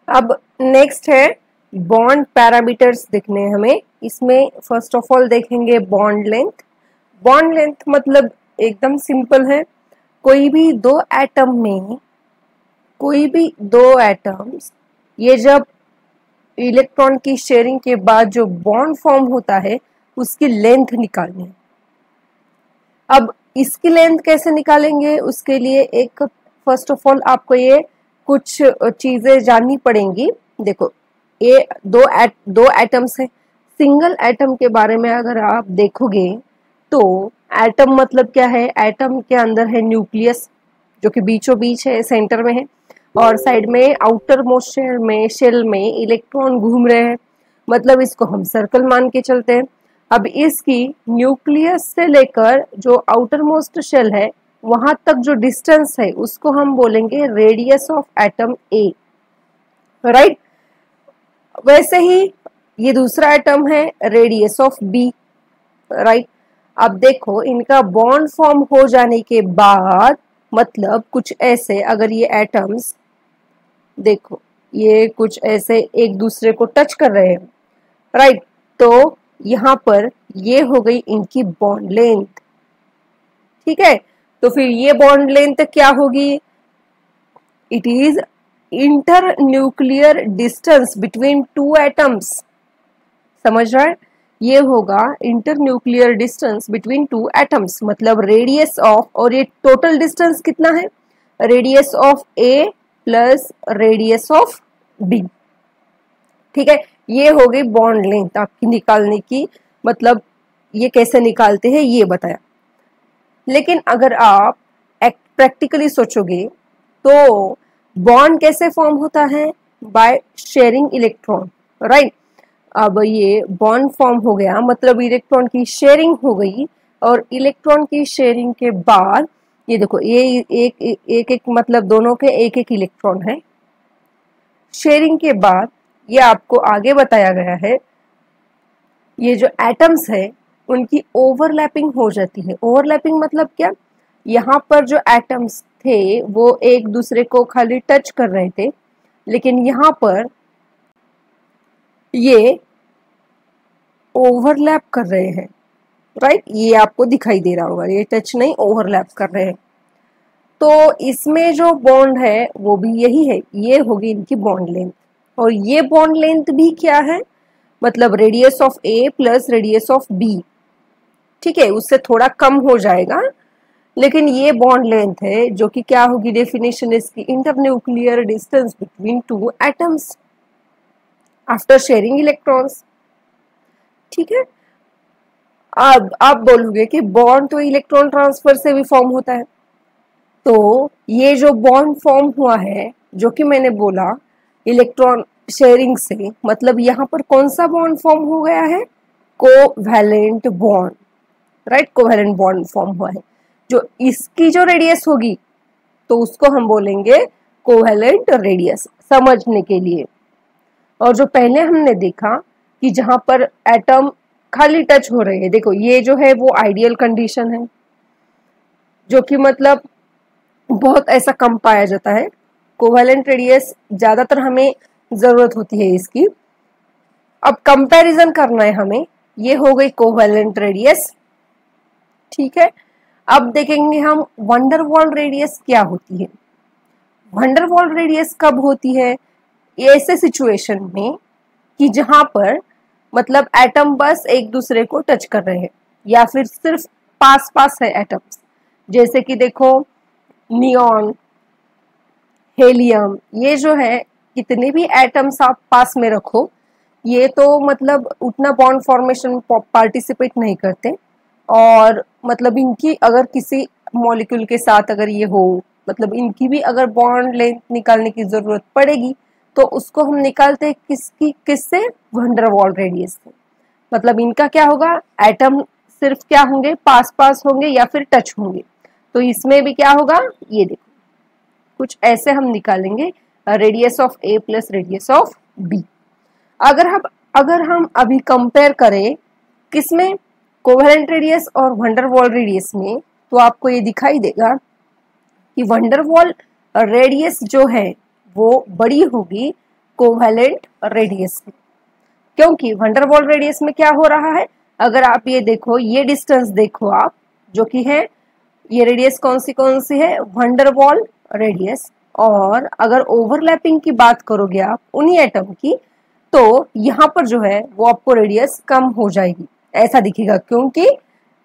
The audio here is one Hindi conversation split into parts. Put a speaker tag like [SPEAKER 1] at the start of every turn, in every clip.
[SPEAKER 1] अब नेक्स्ट है बॉन्ड पैरामीटर्स देखने हैं हमें। इसमें फर्स्ट ऑफ ऑल देखेंगे बॉन्ड लेंथ। बॉन्ड लेंथ मतलब एकदम सिंपल है, कोई भी दो एटम्स ये जब इलेक्ट्रॉन की शेयरिंग के बाद जो बॉन्ड फॉर्म होता है उसकी लेंथ निकालनी है। अब इसकी लेंथ कैसे निकालेंगे, उसके लिए एक फर्स्ट ऑफ ऑल आपको ये कुछ चीजें जाननी पड़ेंगी। देखो ये दो एटम्स है। सिंगल एटम के बारे में अगर आप देखोगे तो एटम मतलब क्या है, एटम के अंदर है न्यूक्लियस जो कि बीचों बीच है, सेंटर में है, और साइड में आउटर मोस्ट शेल में इलेक्ट्रॉन घूम रहे हैं, मतलब इसको हम सर्कल मान के चलते हैं। अब इसकी न्यूक्लियस से लेकर जो आउटर मोस्ट शेल है वहां तक जो डिस्टेंस है उसको हम बोलेंगे radius of atom A, right. वैसे ही ये दूसरा एटम है रेडियस ऑफ बी, राइट। अब देखो इनका बॉन्ड फॉर्म हो जाने के बाद मतलब कुछ ऐसे, अगर ये एटम्स देखो ये कुछ ऐसे एक दूसरे को टच कर रहे हैं, राइट, तो यहां पर ये हो गई इनकी बॉन्ड लेंथ, ठीक है। तो फिर ये बॉन्ड लेंथ क्या होगी, it is inter nuclear distance between two atoms, समझ रहा है, ये होगा inter nuclear distance between two atoms, मतलब रेडियस ऑफ, और ये टोटल डिस्टेंस कितना है, radius of A plus radius of B, ठीक है। ये हो गई बॉन्ड लेंथ आपकी निकालने की, मतलब ये कैसे निकालते हैं ये बताया। लेकिन अगर आप प्रैक्टिकली सोचोगे तो बॉन्ड कैसे फॉर्म होता है, बाय शेयरिंग इलेक्ट्रॉन, राइट। अब ये बॉन्ड फॉर्म हो गया मतलब इलेक्ट्रॉन की शेयरिंग हो गई, और इलेक्ट्रॉन की शेयरिंग के बाद ये देखो ये एक मतलब दोनों के एक एक इलेक्ट्रॉन है। शेयरिंग के बाद ये आपको आगे बताया गया है, ये जो एटम्स है उनकी ओवरलैपिंग हो जाती है। ओवरलैपिंग मतलब क्या, यहाँ पर जो एटम्स थे वो एक दूसरे को खाली टच कर रहे थे, लेकिन यहाँ पर ये ओवरलैप कर रहे हैं, राइट। ये आपको दिखाई दे रहा होगा, ये टच नहीं ओवरलैप कर रहे हैं। तो इसमें जो बॉन्ड है वो भी यही है, ये होगी इनकी बॉन्ड लेंथ। और ये बॉन्ड लेंथ भी क्या है, मतलब radius of A plus radius of B, ठीक है, उससे थोड़ा कम हो जाएगा, लेकिन ये बॉन्ड लेंथ है जो कि क्या होगी, डेफिनेशन इसकी internuclear distance between two atoms after sharing electrons, ठीक है। अब आप बोलोगे कि बॉन्ड तो इलेक्ट्रॉन ट्रांसफर से भी फॉर्म होता है, तो ये जो बॉन्ड फॉर्म हुआ है जो कि मैंने बोला इलेक्ट्रॉन शेयरिंग से, मतलब यहाँ पर कौन सा बॉन्ड फॉर्म हो गया है, covalent bond, right. Covalent bond form हुआ है, जो इसकी जो रेडियस होगी तो उसको हम बोलेंगे कोवैलेंट रेडियस, समझने के लिए। और जो पहले हमने देखा कि जहां पर एटम खाली टच हो रहे हैं, देखो ये जो है वो आइडियल कंडीशन है, जो कि मतलब बहुत ऐसा कम पाया जाता है। कोवैलेंट रेडियस ज्यादातर हमें जरूरत होती है इसकी। अब कंपैरिजन करना है हमें, ये हो गई कोवैलेंट रेडियस, ठीक है। अब देखेंगे हम वंडरवॉल रेडियस क्या होती है। वंडरवॉल रेडियस कब होती है, ऐसे सिचुएशन में कि जहां पर मतलब एटम बस एक दूसरे को टच कर रहे हैं या फिर सिर्फ पास पास है एटम्स, जैसे कि देखो नियॉन, हेलियम, ये जो है कितने भी एटम्स आप पास में रखो ये तो मतलब उतना बॉन्ड फॉर्मेशन पार्टिसिपेट नहीं करते, और मतलब इनकी अगर किसी मॉलिक्यूल के साथ अगर ये हो, मतलब इनकी भी अगर बॉन्ड लेंथ निकालने की जरूरत पड़ेगी तो उसको हम निकालते हैं किससे, वंडरवॉल रेडियस से। मतलब इनका क्या होगा, एटम सिर्फ क्या होंगे, पास पास होंगे या फिर टच होंगे, तो इसमें भी क्या होगा, ये देखो कुछ ऐसे हम निकालेंगे radius of A plus radius of B. अगर हम अभी कंपेयर करें किसमें, कोवैलेंट रेडियस और वंडरवॉल रेडियस में, तो आपको ये दिखाई देगा कि वंडरवॉल रेडियस जो है वो बड़ी होगी कोवैलेंट रेडियस में, क्योंकि वंडरवॉल रेडियस में क्या हो रहा है, अगर आप ये देखो, ये डिस्टेंस देखो आप, जो कि है ये रेडियस कौन सी है, वंडरवॉल रेडियस। और अगर ओवरलैपिंग की बात करोगे आप उन्हीं एटम की, तो यहाँ पर जो है वो आपको रेडियस कम हो जाएगी, ऐसा दिखेगा, क्योंकि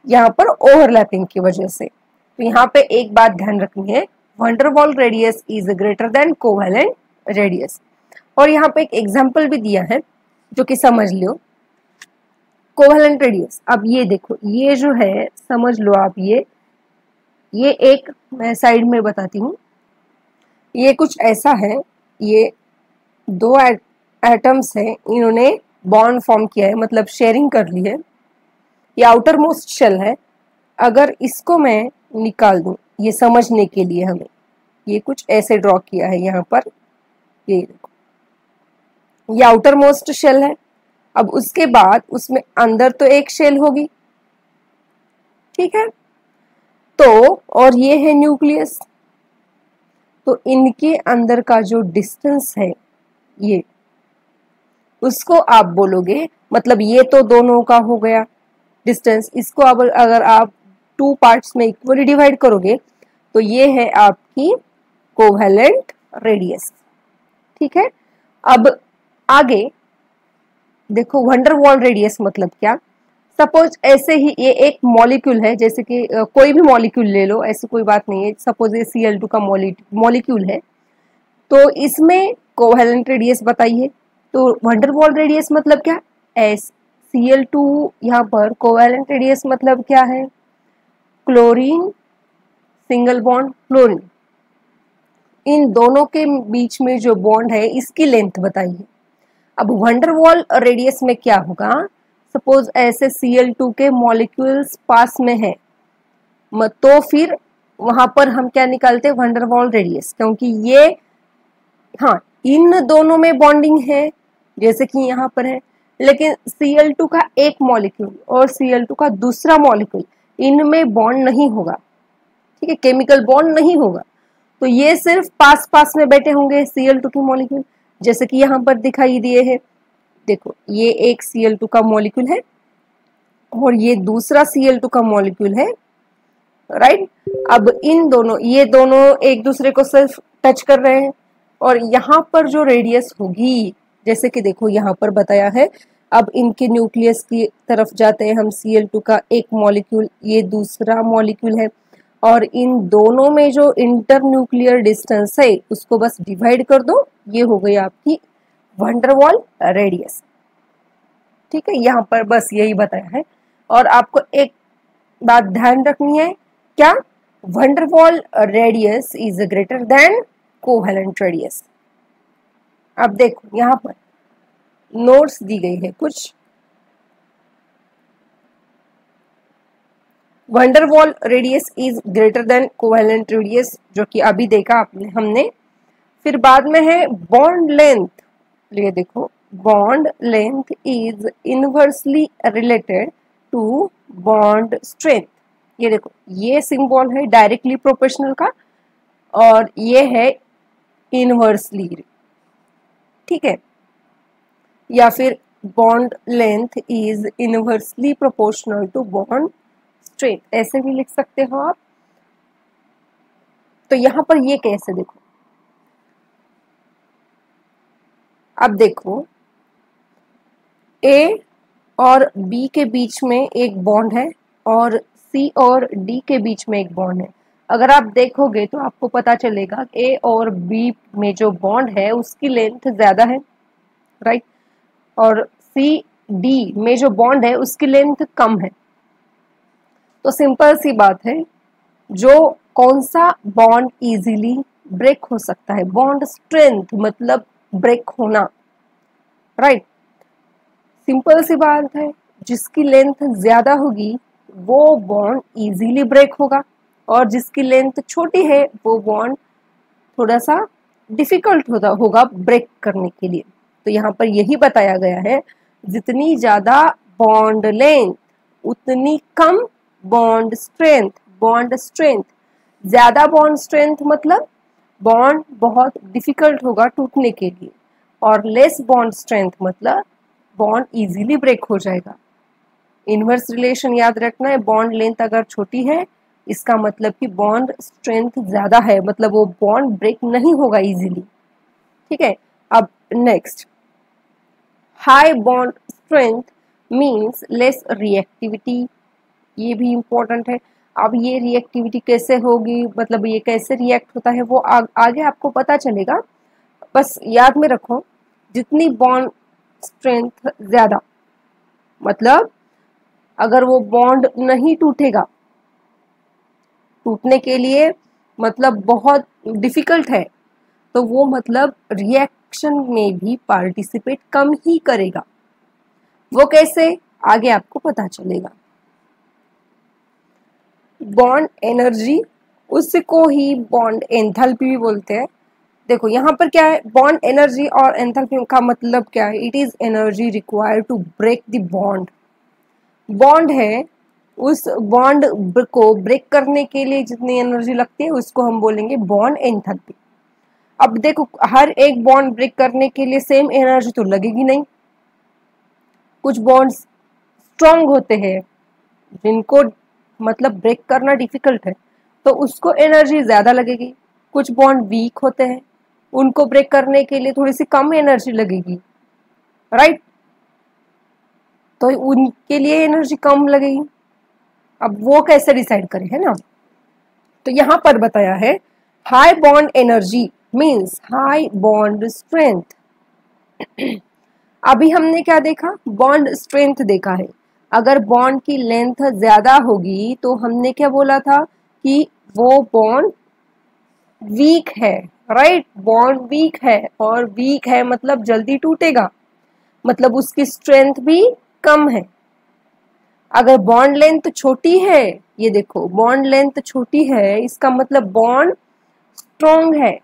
[SPEAKER 1] यहाँ पर ओवरलैपिंग की वजह से। तो यहाँ पे एक बात ध्यान रखनी है, van der Waals radius is greater than covalent radius. और यहाँ पे एक एग्जाम्पल भी दिया है जो कि समझ लो, कोवैलेंट रेडियस। अब ये देखो, ये जो है समझ लो आप, ये एक मैं साइड में बताती हूँ, ये कुछ ऐसा है, ये दो एटम्स हैं, इन्होंने बॉन्ड फॉर्म किया है, मतलब शेयरिंग कर ली है, ये आउटर मोस्ट शेल है। अगर इसको मैं निकाल दूं, ये समझने के लिए हमें ये कुछ ऐसे ड्रॉ किया है यहाँ पर, ये देखो, ये आउटर मोस्ट शेल है। अब उसके बाद उसमें अंदर तो एक शेल होगी, ठीक है, तो और ये है न्यूक्लियस, तो इनके अंदर का जो डिस्टेंस है ये, उसको आप बोलोगे, मतलब ये तो दोनों का हो गया डिस्टेंस, इसको अब अगर आप टू पार्ट्स में इक्वली डिवाइड करोगे तो ये है आपकी कोवैलेंट रेडियस, ठीक है। अब आगे देखो, वंडरवॉल रेडियस मतलब क्या, सपोज ऐसे ही ये एक मॉलिक्यूल है, जैसे कि कोई भी मॉलिक्यूल ले लो, ऐसी कोई बात नहीं है, सपोज ये Cl2 का मॉलिक्यूल है, तो इसमें कोवैलेंट रेडियस बताइए। तो वंडरवॉल रेडियस मतलब क्या, Cl2, यहाँ पर कोवैलेंट रेडियस मतलब क्या है, क्लोरीन सिंगल बॉन्ड क्लोरीन, इन दोनों के बीच में जो बॉन्ड है इसकी लेंथ बताइए। अब वंडरवॉल रेडियस में क्या होगा, सपोज ऐसे Cl2 के मॉलिक्यूल्स पास में है, तो फिर वहां पर हम क्या निकालते हैं, वंडरवॉल रेडियस, क्योंकि ये, हाँ, इन दोनों में बॉन्डिंग है जैसे कि यहाँ पर है, लेकिन Cl2 का एक मॉलिक्यूल और Cl2 का दूसरा मॉलिक्यूल, इनमें बॉन्ड नहीं होगा, ठीक है, केमिकल बॉन्ड नहीं होगा, तो ये सिर्फ पास पास में बैठे होंगे Cl2 के मॉलिक्यूल, जैसे कि यहाँ पर दिखाई दिए है। देखो, ये एक Cl2 का मॉलिक्यूल है और ये दूसरा Cl2 का मॉलिक्यूल है, राइट। अब इन दोनों, ये दोनों एक दूसरे को सिर्फ टच कर रहे हैं, और यहाँ पर जो रेडियस होगी, जैसे कि देखो यहाँ पर बताया है, अब इनके न्यूक्लियस की तरफ जाते हैं हम, Cl2 का एक मॉलिक्यूल, ये दूसरा मॉलिक्यूल है, और इन दोनों में जो इंटर न्यूक्लियर डिस्टेंस है उसको बस डिवाइड कर दो, ये हो गई आपकी वंडरवॉल रेडियस, ठीक है। यहाँ पर बस यही बताया है, और आपको एक बात ध्यान रखनी है, क्या, van der Waals radius is greater than covalent radius. अब देखो यहाँ पर नोट्स दी गई है कुछ, van der Waals radius is greater than covalent radius, जो कि अभी देखा आपने हमने। फिर बाद में है बॉन्ड लेंथ, ये देखो, bond length is inversely related to bond strength, ये देखो, ये सिंबल है डायरेक्टली प्रोपोर्शनल का, और ये है इनवर्सली, ठीक है, या फिर bond length is inversely proportional to bond strength, ऐसे भी लिख सकते हो आप। तो यहां पर ये कैसे, देखो, अब देखो, ए और बी के बीच में एक बॉन्ड है और सी और डी के बीच में एक बॉन्ड है। अगर आप देखोगे तो आपको पता चलेगा ए और बी में जो बॉन्ड है उसकी लेंथ ज्यादा है, राइट, और सी डी में जो बॉन्ड है उसकी लेंथ कम है। तो सिंपल सी बात है, जो कौन सा बॉन्ड इजीली ब्रेक हो सकता है, बॉन्ड स्ट्रेंथ मतलब ब्रेक होना, राइट, सिंपल सी बात है, जिसकी लेंथ ज्यादा होगी वो बॉन्ड इजीली ब्रेक होगा, और जिसकी लेंथ छोटी है वो बॉन्ड थोड़ा सा डिफिकल्ट होगा ब्रेक करने के लिए। तो यहाँ पर यही बताया गया है, जितनी ज्यादा बॉन्ड लेंथ उतनी कम बॉन्ड स्ट्रेंथ। बॉन्ड स्ट्रेंथ, ज्यादा बॉन्ड स्ट्रेंथ मतलब बॉन्ड बहुत डिफिकल्ट होगा टूटने के लिए, और लेस बॉन्ड स्ट्रेंथ मतलब बॉन्ड इजीली ब्रेक हो जाएगा। इनवर्स रिलेशन याद रखना है, बॉन्ड लेंथ अगर छोटी है इसका मतलब कि बॉन्ड स्ट्रेंथ ज्यादा है, मतलब वो बॉन्ड ब्रेक नहीं होगा इजीली। ठीक है, अब next, high bond strength means less reactivity, ये भी इम्पोर्टेंट है। अब ये रिएक्टिविटी कैसे होगी, मतलब ये कैसे रिएक्ट होता है वो आगे आपको पता चलेगा, बस याद में रखो जितनी बॉन्ड स्ट्रेंथ ज्यादा, मतलब अगर वो बॉन्ड नहीं टूटेगा, टूटने के लिए मतलब बहुत डिफिकल्ट है, तो वो मतलब रिएक्शन में भी पार्टिसिपेट कम ही करेगा। वो कैसे, आगे आपको पता चलेगा। बॉन्ड एनर्जी, उसको ही बॉन्ड एंथैल्पी भी बोलते हैं। देखो यहाँ पर क्या है, बॉन्ड एनर्जी और एंथैल्पी का मतलब क्या है, it is energy required to break the bond. Bond है, उस बॉन्ड को ब्रेक करने के लिए जितनी एनर्जी लगती है उसको हम बोलेंगे बॉन्ड एंथैल्पी। अब देखो हर एक बॉन्ड ब्रेक करने के लिए सेम एनर्जी तो लगेगी नहीं, कुछ बॉन्ड्स स्ट्रॉन्ग होते हैं जिनको मतलब ब्रेक करना डिफिकल्ट है तो उसको एनर्जी ज्यादा लगेगी, कुछ बॉन्ड वीक होते हैं उनको ब्रेक करने के लिए थोड़ी सी कम एनर्जी लगेगी, राइट, तो उनके लिए एनर्जी कम लगेगी। अब वो कैसे डिसाइड करें, है ना, तो यहां पर बताया है high bond energy means high bond strength. अभी हमने क्या देखा, बॉन्ड स्ट्रेंथ देखा है। अगर बॉन्ड की लेंथ ज्यादा होगी तो हमने क्या बोला था कि वो बॉन्ड वीक है, राइट, बॉन्ड वीक है, और वीक है मतलब जल्दी टूटेगा, मतलब उसकी स्ट्रेंथ भी कम है। अगर बॉन्ड लेंथ छोटी है, ये देखो बॉन्ड लेंथ छोटी है इसका मतलब बॉन्ड स्ट्रॉन्ग है,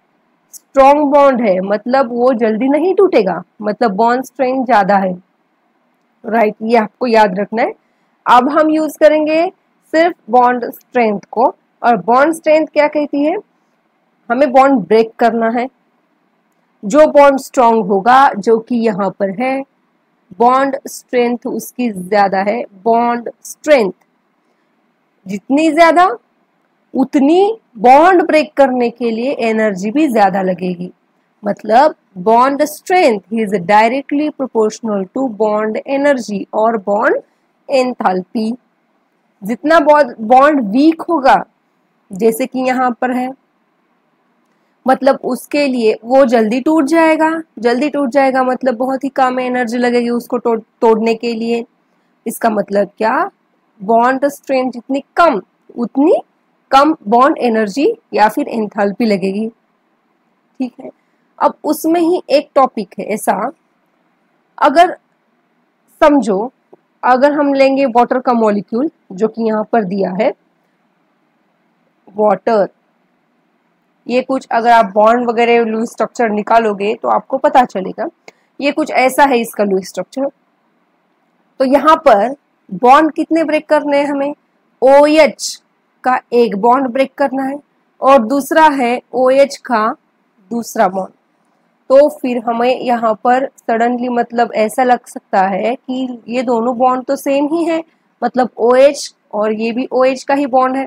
[SPEAKER 1] स्ट्रॉन्ग बॉन्ड है मतलब वो जल्दी नहीं टूटेगा, मतलब बॉन्ड स्ट्रेंथ ज्यादा है, राइट, ये आपको याद रखना है। अब हम यूज करेंगे सिर्फ बॉन्ड स्ट्रेंथ को, और बॉन्ड स्ट्रेंथ क्या कहती है, हमें बॉन्ड ब्रेक करना है, जो बॉन्ड स्ट्रॉन्ग होगा जो कि यहाँ पर है बॉन्ड स्ट्रेंथ उसकी ज्यादा है, बॉन्ड स्ट्रेंथ जितनी ज्यादा उतनी बॉन्ड ब्रेक करने के लिए एनर्जी भी ज्यादा लगेगी, मतलब bond strength is directly proportional to bond energy और बॉन्ड एंथैल्पी। जितना बॉन्ड वीक होगा जैसे कि यहाँ पर है, मतलब उसके लिए वो जल्दी टूट जाएगा, जल्दी टूट जाएगा मतलब बहुत ही कम एनर्जी लगेगी उसको तोड़ने के लिए। इसका मतलब क्या, बॉन्ड स्ट्रेंथ जितनी कम उतनी कम बॉन्ड एनर्जी या फिर एंथैल्पी लगेगी। ठीक है, अब उसमें ही एक टॉपिक है ऐसा, अगर समझो अगर हम लेंगे वाटर का मॉलिक्यूल जो कि यहाँ पर दिया है वाटर, ये कुछ अगर आप बॉन्ड वगैरह लूज स्ट्रक्चर निकालोगे तो आपको पता चलेगा ये कुछ ऐसा है इसका लूज स्ट्रक्चर। तो यहाँ पर बॉन्ड कितने ब्रेक करने हैं हमें, OH का एक बॉन्ड ब्रेक करना है और दूसरा है OH का दूसरा बॉन्ड। तो फिर हमें यहाँ पर सडनली मतलब ऐसा लग सकता है कि ये दोनों बॉन्ड तो सेम ही है, मतलब OH और ये भी OH का ही बॉन्ड है,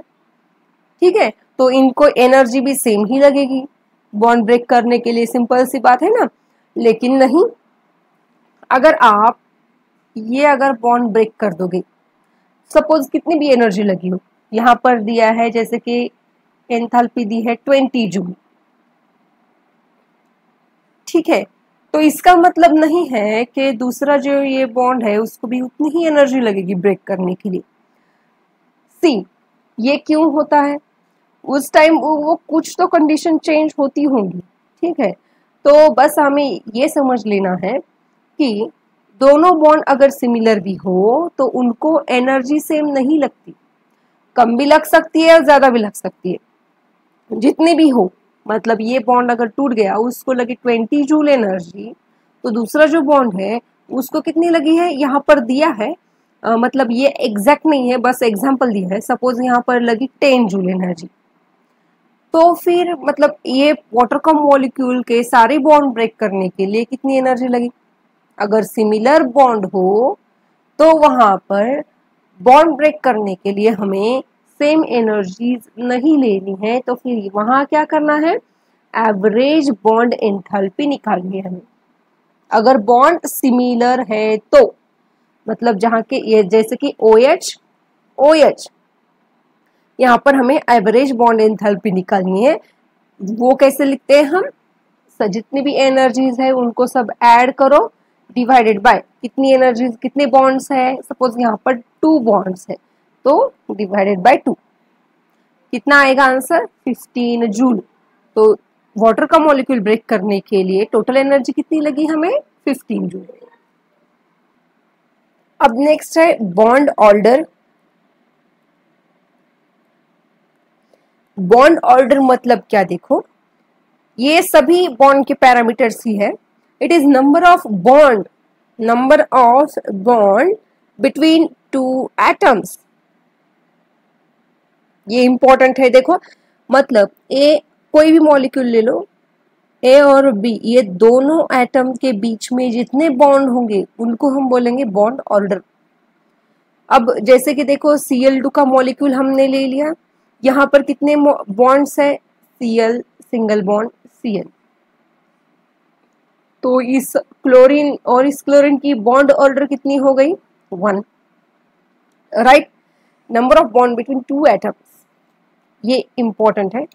[SPEAKER 1] ठीक है, तो इनको एनर्जी भी सेम ही लगेगी बॉन्ड ब्रेक करने के लिए, सिंपल सी बात है ना। लेकिन नहीं, अगर आप ये अगर बॉन्ड ब्रेक कर दोगे, सपोज कितनी भी एनर्जी लगी हो, यहाँ पर दिया है जैसे कि एंथैल्पी दी है 20 जूल, ठीक है, तो इसका मतलब नहीं है कि दूसरा जो ये बॉन्ड है उसको भी उतनी ही एनर्जी लगेगी ब्रेक करने के लिए। सी, ये क्यों होता है, उस टाइम वो कुछ तो कंडीशन चेंज होती होंगी, ठीक है, तो बस हमें ये समझ लेना है कि दोनों बॉन्ड अगर सिमिलर भी हो तो उनको एनर्जी सेम नहीं लगती, कम भी लग सकती है और ज्यादा भी लग सकती है, जितनी भी हो, मतलब ये बॉन्ड अगर टूट गया उसको लगी 20 जूल एनर्जी, तो दूसरा जो बॉन्ड है उसको कितनी लगी है, यहाँ पर दिया है मतलब ये एग्जैक्ट नहीं है, बस एग्जांपल दिया है, सपोज यहाँ पर लगी 10 जूल एनर्जी, तो फिर मतलब ये वाटर का मॉलिक्यूल के सारे बॉन्ड ब्रेक करने के लिए कितनी एनर्जी लगी? अगर सिमिलर बॉन्ड हो तो वहां पर बॉन्ड ब्रेक करने के लिए हमें सेम एनर्जीज नहीं लेनी है, तो फिर वहां क्या करना है? एवरेज बॉन्ड एंथैल्पी निकालनी है हमें। अगर बॉन्ड सिमिलर है तो मतलब जहां के ये जैसे कि OH OH, यहाँ पर हमें एवरेज बॉन्ड एंथैल्पी निकालनी है। वो कैसे लिखते हैं हम? जितनी भी एनर्जीज है उनको सब ऐड करो, डिवाइडेड बाय कितनी एनर्जीज, कितने बॉन्ड्स है। सपोज यहाँ पर 2 बॉन्ड्स है तो डिवाइडेड बाय 2, कितना आएगा आंसर? 15 जूल। तो वाटर का मॉलिक्यूल ब्रेक करने के लिए टोटल एनर्जी कितनी लगी हमें? 15 जूल। अब नेक्स्ट है बॉन्ड ऑर्डर। बॉन्ड ऑर्डर मतलब क्या? देखो, ये सभी बॉन्ड के पैरामीटर्स ही है। It is number of bond between 2 atoms. ये इंपॉर्टेंट है। देखो, मतलब कोई भी मॉलिक्यूल ले लो, ए और बी, ये दोनों एटम के बीच में जितने बॉन्ड होंगे उनको हम बोलेंगे बॉन्ड ऑर्डर। अब जैसे कि देखो, Cl2 का मॉलिक्यूल हमने ले लिया, यहाँ पर कितने बॉन्ड्स है? Cl single bond Cl। तो इस क्लोरीन और इस क्लोरीन की बॉन्ड ऑर्डर कितनी हो गई? 1। Right, number of bond between 2 atoms, ये इंपॉर्टेंट है।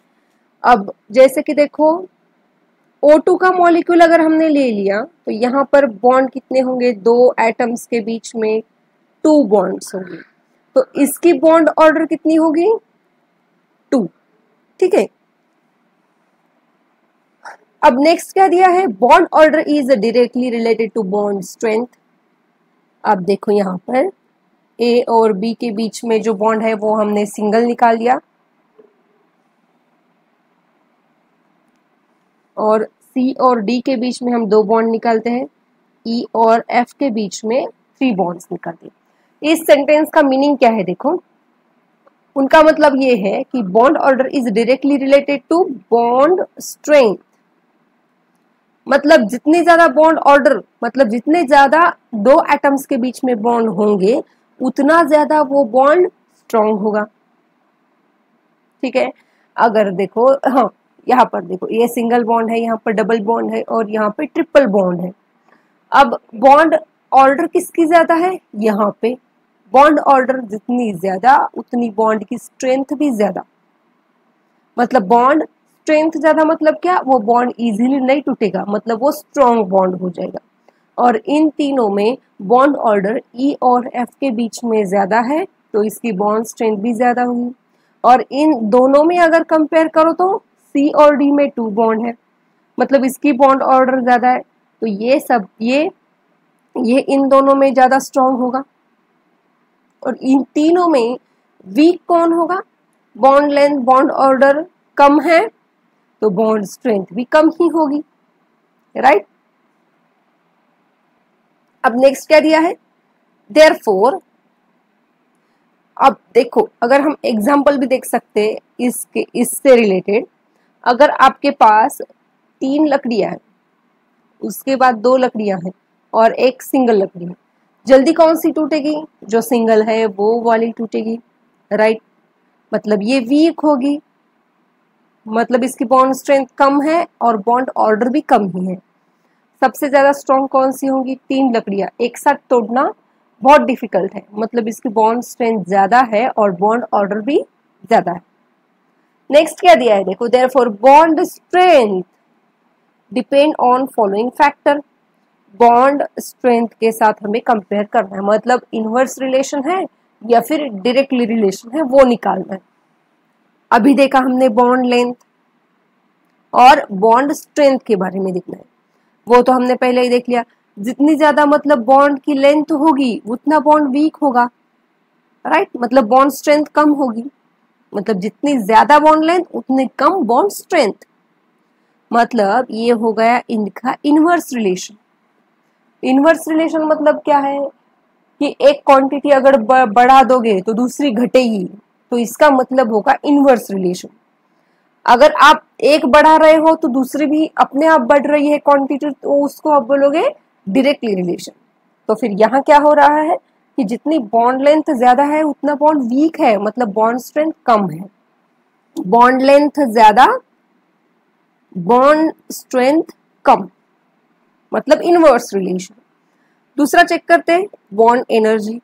[SPEAKER 1] अब जैसे कि देखो, O2 का मॉलिक्यूल अगर हमने ले लिया तो यहाँ पर बॉन्ड कितने होंगे? 2 एटम्स के बीच में 2 बॉन्ड्स होंगे, तो इसकी बॉन्ड ऑर्डर कितनी होगी? 2। ठीक है। अब नेक्स्ट क्या दिया है? Bond order is directly related to bond strength. अब देखो, यहाँ पर ए और बी के बीच में जो बॉन्ड है वो हमने सिंगल निकाल दिया, और सी और डी के बीच में हम 2 बॉन्ड निकालते हैं, ई और एफ के बीच में 3 बॉन्ड्स निकालते हैं। इस सेंटेंस का मीनिंग क्या है? देखो, उनका मतलब ये है कि bond order is directly related to bond strength. मतलब जितने ज्यादा बॉन्ड ऑर्डर, मतलब जितने ज्यादा 2 एटम्स के बीच में बॉन्ड होंगे उतना ज्यादा वो बॉन्ड स्ट्रॉन्ग होगा। ठीक है। अगर देखो, हाँ, यहाँ पर देखो, ये सिंगल बॉन्ड है, यहाँ पर डबल बॉन्ड है और यहाँ पे ट्रिपल बॉन्ड है। अब बॉन्ड ऑर्डर किसकी ज्यादा है? यहाँ पे बॉन्ड ऑर्डर जितनी ज्यादा उतनी बॉन्ड की स्ट्रेंथ भी ज्यादा। मतलब बॉन्ड स्ट्रेंथ ज्यादा मतलब क्या? वो बॉन्ड इजीली नहीं टूटेगा, मतलब वो स्ट्रॉन्ग बॉन्ड हो जाएगा। और इन तीनों में बॉन्ड ऑर्डर ई और एफ के बीच में ज्यादा है तो इसकी बॉन्ड स्ट्रेंथ भी ज्यादा होगी। और इन दोनों में अगर कंपेयर करो तो सी और डी में 2 बॉन्ड है, मतलब इसकी बॉन्ड ऑर्डर ज्यादा है, तो ये सब ये इन दोनों में ज्यादा स्ट्रॉन्ग होगा। और इन तीनों में वीक कौन होगा? बॉन्ड लेंथ, बॉन्ड ऑर्डर कम है तो बॉन्ड स्ट्रेंथ भी कम ही होगी। राइट। अब नेक्स्ट क्या दिया है? देयरफॉर, अब देखो, अगर हम एग्जाम्पल भी देख सकते हैं इससे रिलेटेड। अगर आपके पास 3 लकड़ियां हैं, उसके बाद 2 लकड़ियां हैं और एक सिंगल लकड़ी है, जल्दी कौन सी टूटेगी? जो सिंगल है वो वाली टूटेगी। राइट, मतलब ये वीक होगी, मतलब इसकी बॉन्ड स्ट्रेंथ कम है और बॉन्ड ऑर्डर भी कम ही है। सबसे ज्यादा स्ट्रॉन्ग कौन सी होंगी? 3 लकड़ियां एक साथ तोड़ना बहुत डिफिकल्ट है, मतलब इसकी बॉन्ड स्ट्रेंथ ज्यादा है और बॉन्ड ऑर्डर भी ज्यादा है। नेक्स्ट क्या दिया है? देखो, therefore bond strength depend on following factor. Bond strength के साथ हमें कंपेयर करना है, मतलब इनवर्स रिलेशन है या फिर डायरेक्टली रिलेशन है वो निकालना है। अभी देखा हमने बॉन्ड लेंथ और बॉन्ड स्ट्रेंथ के बारे में देखना है, वो तो हमने पहले ही देख लिया। जितनी ज्यादा मतलब बॉन्ड की लेंथ होगी उतना बॉन्ड वीक होगा। राइट, मतलब बॉन्ड स्ट्रेंथ कम होगी, मतलब जितनी ज्यादा बॉन्ड लेंथ उतनी कम बॉन्ड स्ट्रेंथ। मतलब ये हो गया इनका इनवर्स रिलेशन। इनवर्स रिलेशन मतलब क्या है कि एक क्वांटिटी अगर बढ़ा दोगे तो दूसरी घटेगी, तो इसका मतलब होगा इनवर्स रिलेशन। अगर आप एक बढ़ा रहे हो तो दूसरी भी अपने आप बढ़ रही है क्वांटिटी, तो उसको आप बोलोगे डायरेक्टली रिलेशन। तो फिर यहाँ क्या हो रहा है कि जितनी बॉन्ड लेंथ ज्यादा है उतना बॉन्ड वीक है, मतलब बॉन्ड स्ट्रेंथ कम है। बॉन्ड लेंथ ज्यादा, बॉन्ड स्ट्रेंथ कम, मतलब इनवर्स रिलेशन। दूसरा चेक करते हैं बॉन्ड एनर्जी।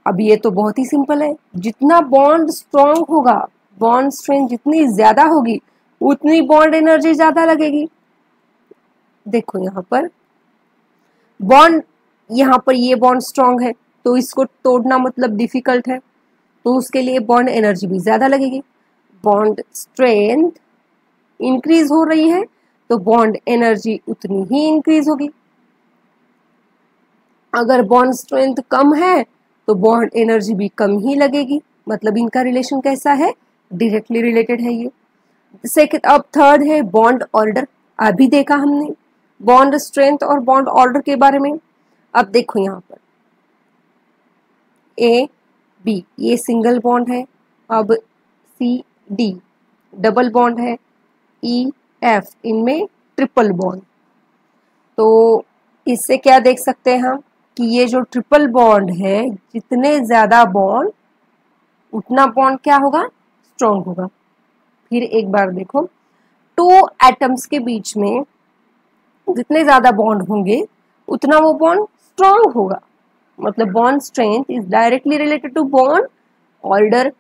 [SPEAKER 1] अब ये तो बहुत ही सिंपल है, जितना बॉन्ड स्ट्रॉन्ग होगा, बॉन्ड स्ट्रेंथ जितनी ज्यादा होगी उतनी बॉन्ड एनर्जी ज्यादा लगेगी। देखो यहाँ पर बॉन्ड, यहाँ पर ये बॉन्ड स्ट्रॉन्ग है तो इसको तोड़ना मतलब डिफिकल्ट है, तो उसके लिए बॉन्ड एनर्जी भी ज्यादा लगेगी। बॉन्ड स्ट्रेंथ इंक्रीज हो रही है तो बॉन्ड एनर्जी उतनी ही इंक्रीज होगी। अगर बॉन्ड स्ट्रेंथ कम है तो बॉन्ड एनर्जी भी कम ही लगेगी, मतलब इनका रिलेशन कैसा है, डायरेक्टली रिलेटेड है ये। सेकंड, अब थर्ड है बॉन्ड ऑर्डर। अभी देखा हमने बॉन्ड स्ट्रेंथ और बॉन्ड ऑर्डर के बारे में। अब देखो यहाँ पर ए बी ये सिंगल बॉन्ड है, अब सी डी डबल बॉन्ड है, ई एफ इनमें ट्रिपल बॉन्ड। तो इससे क्या देख सकते हैं हम कि ये जो ट्रिपल बॉन्ड है, जितने ज्यादा बॉन्ड उतना बॉन्ड क्या होगा, स्ट्रॉन्ग होगा। फिर एक बार देखो, टू एटम्स के बीच में जितने ज्यादा बॉन्ड होंगे उतना वो बॉन्ड स्ट्रॉन्ग होगा, मतलब bond strength is directly related to bond order